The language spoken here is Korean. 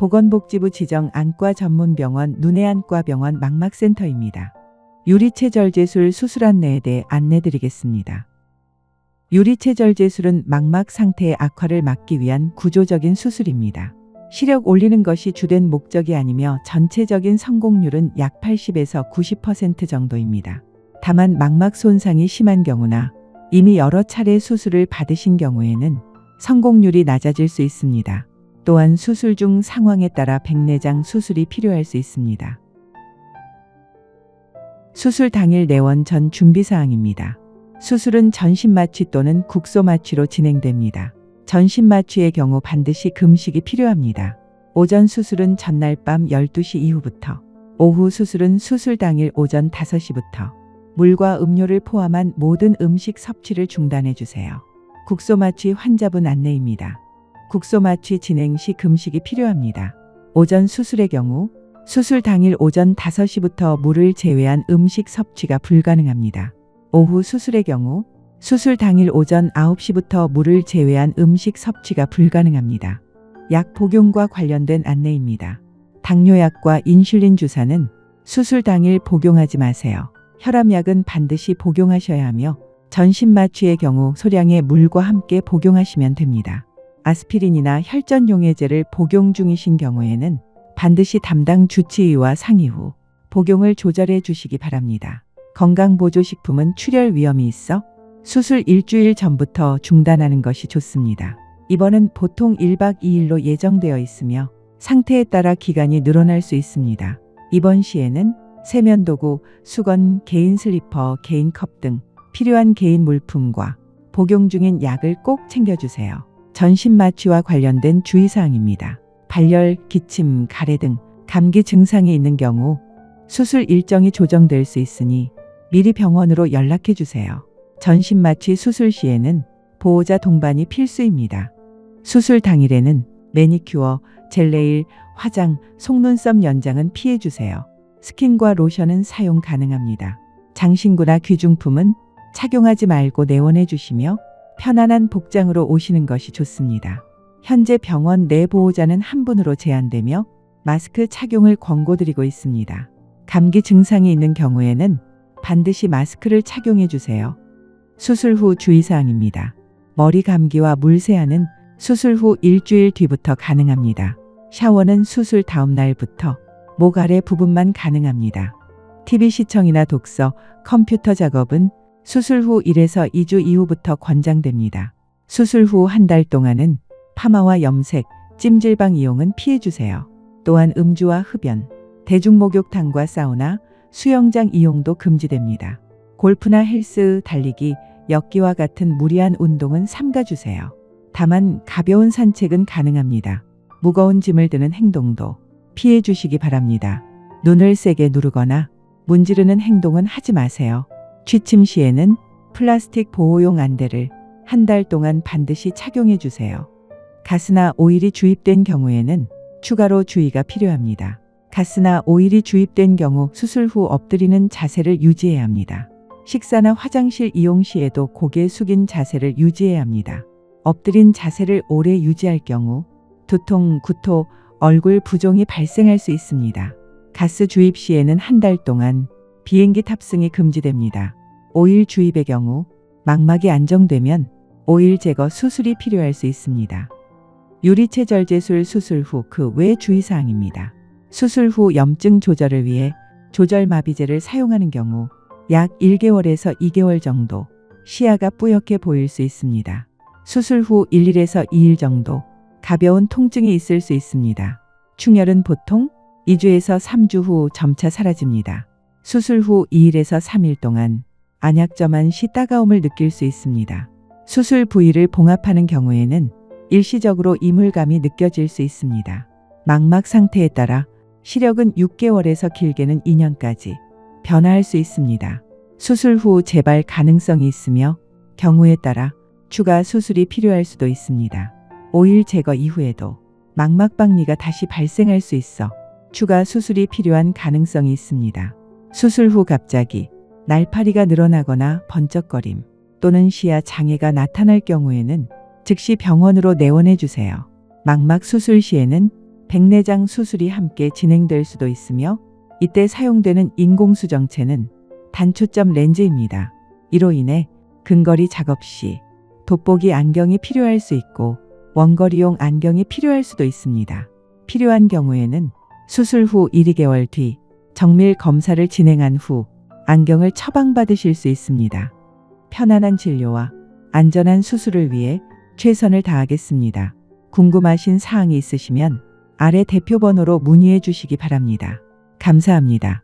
보건복지부 지정 안과 전문병원 눈의안과병원 망막센터입니다. 유리체절제술 수술 안내에 대해 안내드리겠습니다. 유리체절제술은 망막 상태의 악화를 막기 위한 구조적인 수술입니다. 시력 올리는 것이 주된 목적이 아니며 전체적인 성공률은 약 80에서 90% 정도입니다. 다만 망막 손상이 심한 경우나 이미 여러 차례 수술을 받으신 경우에는 성공률이 낮아질 수 있습니다. 또한 수술 중 상황에 따라 백내장 수술이 필요할 수 있습니다. 수술 당일 내원 전 준비사항입니다. 수술은 전신마취 또는 국소마취로 진행됩니다. 전신마취의 경우 반드시 금식이 필요합니다. 오전 수술은 전날 밤 12시 이후부터, 오후 수술은 수술 당일 오전 5시부터 물과 음료를 포함한 모든 음식 섭취를 중단해 주세요. 국소마취 환자분 안내입니다. 국소마취 진행 시 금식이 필요합니다. 오전 수술의 경우 수술 당일 오전 5시부터 물을 제외한 음식 섭취가 불가능합니다. 오후 수술의 경우 수술 당일 오전 9시부터 물을 제외한 음식 섭취가 불가능합니다. 약 복용과 관련된 안내입니다. 당뇨약과 인슐린 주사는 수술 당일 복용하지 마세요. 혈압약은 반드시 복용하셔야 하며 전신마취의 경우 소량의 물과 함께 복용하시면 됩니다. 아스피린이나 혈전용해제를 복용 중이신 경우에는 반드시 담당 주치의와 상의 후 복용을 조절해 주시기 바랍니다. 건강보조식품은 출혈 위험이 있어 수술 일주일 전부터 중단하는 것이 좋습니다. 입원은 보통 1박 2일로 예정되어 있으며 상태에 따라 기간이 늘어날 수 있습니다. 입원 시에는 세면도구, 수건, 개인 슬리퍼, 개인 컵 등 필요한 개인 물품과 복용 중인 약을 꼭 챙겨주세요. 전신마취와 관련된 주의사항입니다. 발열, 기침, 가래 등 감기 증상이 있는 경우 수술 일정이 조정될 수 있으니 미리 병원으로 연락해 주세요. 전신마취 수술 시에는 보호자 동반이 필수입니다. 수술 당일에는 매니큐어, 젤네일, 화장, 속눈썹 연장은 피해 주세요. 스킨과 로션은 사용 가능합니다. 장신구나 귀중품은 착용하지 말고 내원해 주시며 편안한 복장으로 오시는 것이 좋습니다. 현재 병원 내 보호자는 한 분으로 제한되며 마스크 착용을 권고드리고 있습니다. 감기 증상이 있는 경우에는 반드시 마스크를 착용해 주세요. 수술 후 주의사항입니다. 머리 감기와 물세안은 수술 후 일주일 뒤부터 가능합니다. 샤워는 수술 다음 날부터 목 아래 부분만 가능합니다. TV 시청이나 독서, 컴퓨터 작업은 수술 후 1에서 2주 이후부터 권장됩니다. 수술 후 한 달 동안은 파마와 염색, 찜질방 이용은 피해 주세요. 또한 음주와 흡연, 대중목욕탕과 사우나, 수영장 이용도 금지됩니다. 골프나 헬스, 달리기, 엮기와 같은 무리한 운동은 삼가주세요. 다만 가벼운 산책은 가능합니다. 무거운 짐을 드는 행동도 피해 주시기 바랍니다. 눈을 세게 누르거나 문지르는 행동은 하지 마세요. 취침 시에는 플라스틱 보호용 안대를 한 달 동안 반드시 착용해 주세요. 가스나 오일이 주입된 경우에는 추가로 주의가 필요합니다. 가스나 오일이 주입된 경우 수술 후 엎드리는 자세를 유지해야 합니다. 식사나 화장실 이용 시에도 고개 숙인 자세를 유지해야 합니다. 엎드린 자세를 오래 유지할 경우 두통, 구토, 얼굴 부종이 발생할 수 있습니다. 가스 주입 시에는 한 달 동안 비행기 탑승이 금지됩니다. 오일 주입의 경우 망막이 안정되면 오일 제거 수술이 필요할 수 있습니다. 유리체절제술 수술 후 그 외 주의사항입니다. 수술 후 염증 조절을 위해 조절마비제를 사용하는 경우 약 1개월에서 2개월 정도 시야가 뿌옇게 보일 수 있습니다. 수술 후 1일에서 2일 정도 가벼운 통증이 있을 수 있습니다. 충혈은 보통 2주에서 3주 후 점차 사라집니다. 수술 후 2일에서 3일 동안 안약점한 시 따가움을 느낄 수 있습니다. 수술 부위를 봉합하는 경우에는 일시적으로 이물감이 느껴질 수 있습니다. 망막 상태에 따라 시력은 6개월에서 길게는 2년까지 변화할 수 있습니다. 수술 후 재발 가능성이 있으며 경우에 따라 추가 수술이 필요할 수도 있습니다. 오일 제거 이후에도 망막 박리가 다시 발생할 수 있어 추가 수술이 필요한 가능성이 있습니다. 수술 후 갑자기 날파리가 늘어나거나 번쩍거림 또는 시야 장애가 나타날 경우에는 즉시 병원으로 내원해 주세요. 망막 수술 시에는 백내장 수술이 함께 진행될 수도 있으며 이때 사용되는 인공수정체는 단초점 렌즈입니다. 이로 인해 근거리 작업 시 돋보기 안경이 필요할 수 있고 원거리용 안경이 필요할 수도 있습니다. 필요한 경우에는 수술 후 1, 2개월 뒤 정밀 검사를 진행한 후 안경을 처방받으실 수 있습니다. 편안한 진료와 안전한 수술을 위해 최선을 다하겠습니다. 궁금하신 사항이 있으시면 아래 대표 번호로 문의해 주시기 바랍니다. 감사합니다.